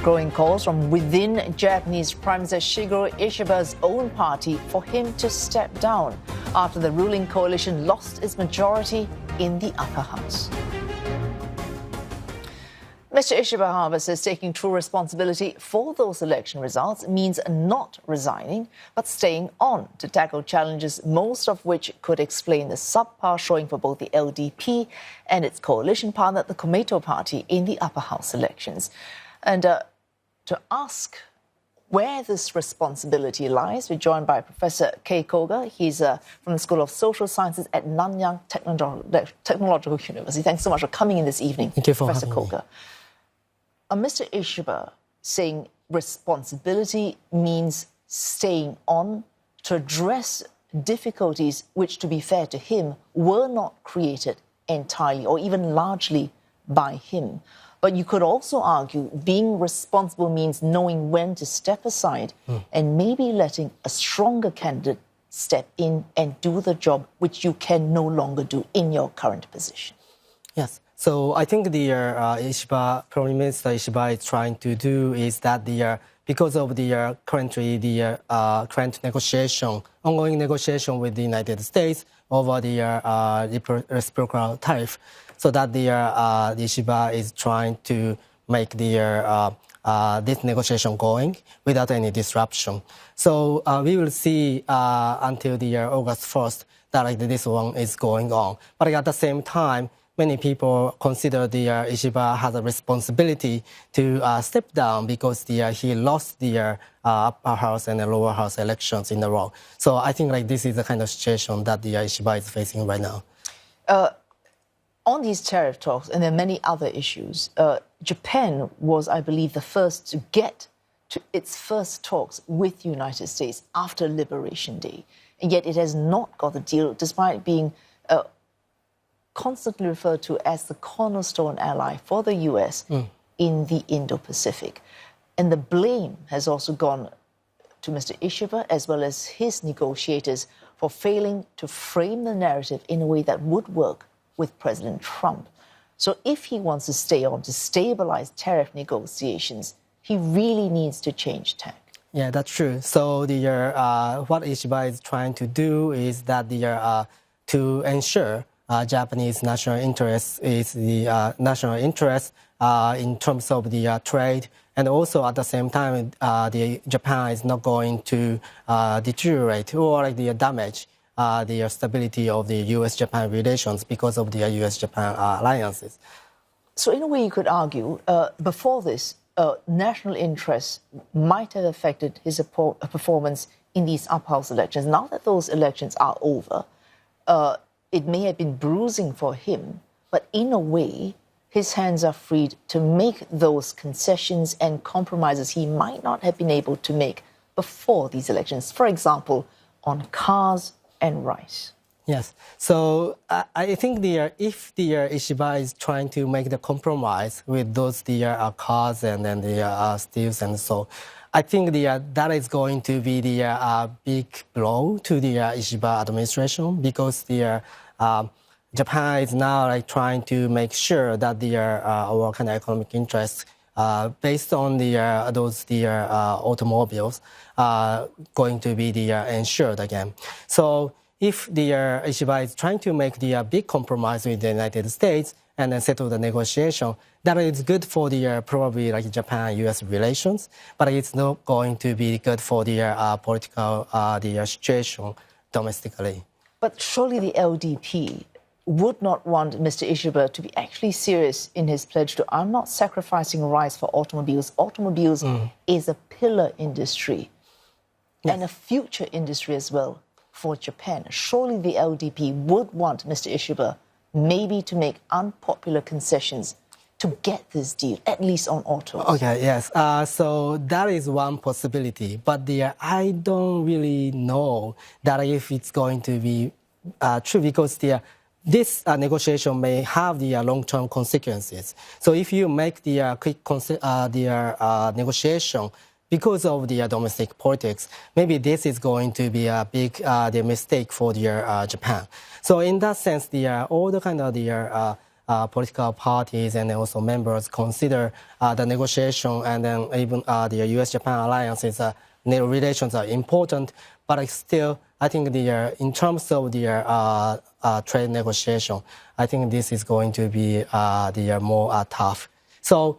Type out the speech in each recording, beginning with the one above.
Growing calls from within Japanese Prime Minister Shigeru Ishiba's own party for him to step down after the ruling coalition lost its majority in the upper house. Mr. Ishiba, however, says taking true responsibility for those election results means not resigning, but staying on to tackle challenges, most of which could explain the subpar showing for both the LDP and its coalition partner, the Komeito party, in the upper house elections. And to ask where this responsibility lies, we're joined by Professor Kei Koga. He's from the School of Social Sciences at Nanyang Technological University. Thanks so much for coming in this evening, Thank you for Professor having Koga. Mr. Ishiba saying responsibility means staying on to address difficulties which, to be fair to him, were not created entirely or even largely by him. But you could also argue being responsible means knowing when to step aside and maybe letting a stronger candidate step in and do the job which you can no longer do in your current position. Yes. So I think the Prime Minister Ishiba is trying to do is that because of the currently the current ongoing negotiation with the United States over the reciprocal tariff, so that the Ishiba is trying to make this negotiation going without any disruption. So we will see until the August 1st that this one is going on. But at the same time, many people consider the Ishiba has a responsibility to step down because he lost the upper house and the lower house elections in a row. So I think this is the kind of situation that the Ishiba is facing right now. On these tariff talks, and there are many other issues, Japan was, I believe, the first to get to its first talks with the United States after Liberation Day. And yet it has not got the deal, despite being constantly referred to as the cornerstone ally for the US in the Indo-Pacific. And the blame has also gone to Mr. Ishiba as well as his negotiators for failing to frame the narrative in a way that would work with President Trump. So if he wants to stay on to stabilize tariff negotiations, he really needs to change tack. Yeah, that's true. So what Ishiba is trying to do is that to ensure Japanese national interest is the national interest in terms of the trade, and also at the same time, Japan is not going to deteriorate or damage the stability of the U.S.-Japan relations because of the U.S.-Japan alliances. So in a way, you could argue, before this, national interest might have affected his performance in these upper house elections. Now that those elections are over, it may have been bruising for him, but in a way, his hands are freed to make those concessions and compromises he might not have been able to make before these elections. For example, on cars and rice. Yes. So I think if the Ishiba is trying to make the compromise with those cars and then the steels and so, I think that is going to be the big blow to the Ishiba administration because Japan is now trying to make sure that our kind of economic interests based on those automobiles going to be ensured again. So if the Ishiba is trying to make the big compromise with the United States and then settle the negotiation, that is good for probably Japan-U.S. relations, but it's not going to be good for the political situation domestically. But surely the LDP would not want Mr. Ishiba to be actually serious in his pledge to, I'm not sacrificing rice for automobiles. Automobiles is a pillar industry and a future industry as well for Japan. Surely the LDP would want Mr. Ishiba maybe to make unpopular concessions to get this deal, at least on autos. Okay, yes. So that is one possibility. But I don't really know that if it's going to be true because this negotiation may have the long-term consequences. So if you make the quick negotiation because of the domestic politics, maybe this is going to be a big mistake for Japan. So in that sense, all the kind of political parties and also members consider the negotiation and then even the U.S.-Japan alliances relations are important, but still, I think in terms of the trade negotiation, I think this is going to be more tough. So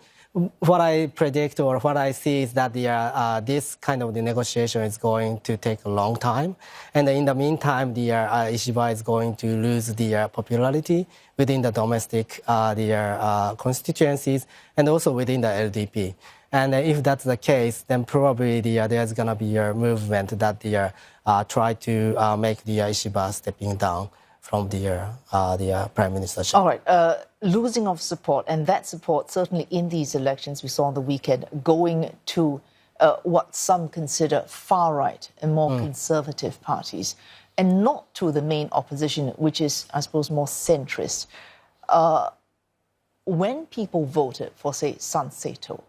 what I predict or what I see is that this kind of the negotiation is going to take a long time. And in the meantime, Ishiba is going to lose the popularity within the domestic constituencies and also within the LDP. And if that's the case, then probably there's going to be a movement that try to make the Ishiba stepping down from the prime ministership. All right, losing of support, and that support certainly in these elections we saw on the weekend going to what some consider far-right and more conservative parties, and not to the main opposition, which is, I suppose, more centrist. When people voted for, say, Sanseto,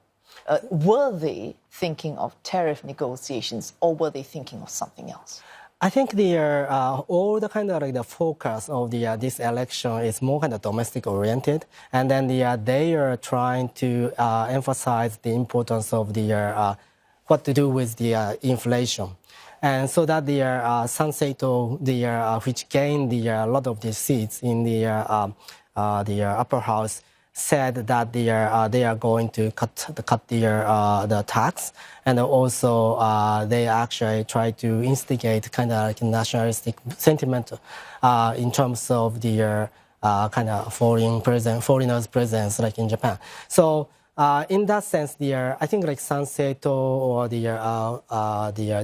were they thinking of tariff negotiations or were they thinking of something else? I think all the kind of the focus of this election is more kind of domestic oriented, and then they are trying to emphasize the importance of what to do with the inflation, and so that Sanseito, which gained a lot of the seats in the upper house, said that they are going to cut the tax, and also they actually try to instigate kind of like nationalistic sentiment in terms of the kind of foreigners' presence like in Japan. So in that sense, I think like Sanseito or the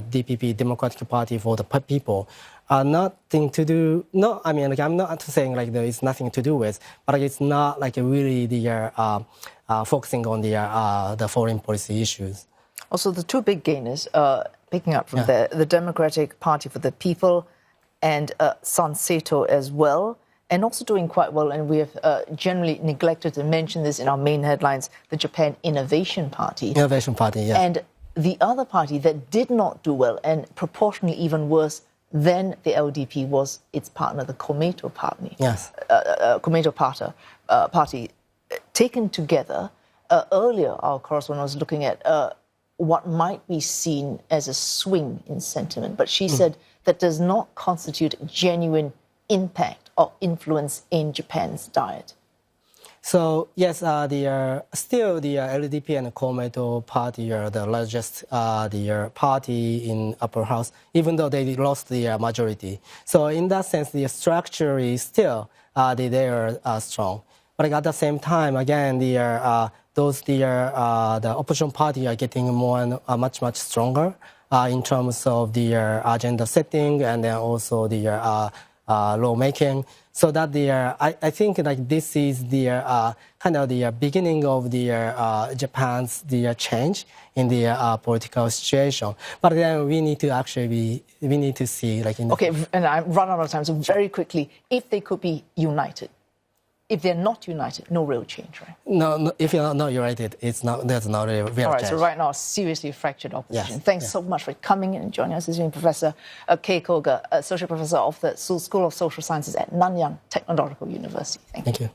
DPP, Democratic Party for the People, are nothing to do. No, I mean, like, I'm not saying like there is nothing to do with, but it's not like really focusing on the foreign policy issues. Also, the two big gainers, picking up from there, the Democratic Party for the People and Sanseito as well, and also doing quite well, and we have generally neglected to mention this in our main headlines, the Japan Innovation Party. Innovation Party, yes. And the other party that did not do well, and proportionally even worse than the LDP, was its partner, the Komeito Party. Yes. Komeito Party. Taken together, earlier our correspondent was looking at what might be seen as a swing in sentiment, but she said that does not constitute genuine impact or influence in Japan's diet. So yes, still the LDP and the Komeito Party are the largest party in upper house, even though they lost the majority. So in that sense, the structure is still they are strong. But at the same time, again, the opposition party are getting more and much stronger in terms of the agenda setting and then also the lawmaking. So that I think like this is the kind of the beginning of the Japan's change in the political situation. But then we need to see like in okay, and I run out of time, so very quickly, if they could be united. If they're not united, no real change, right? No, if you're not united, there's not a real All right, change. so right now, seriously fractured opposition. Yes, Thanks so much for coming in and joining us. This is Professor Kei Koga, Associate Professor of the School of Social Sciences at Nanyang Technological University. Thank you.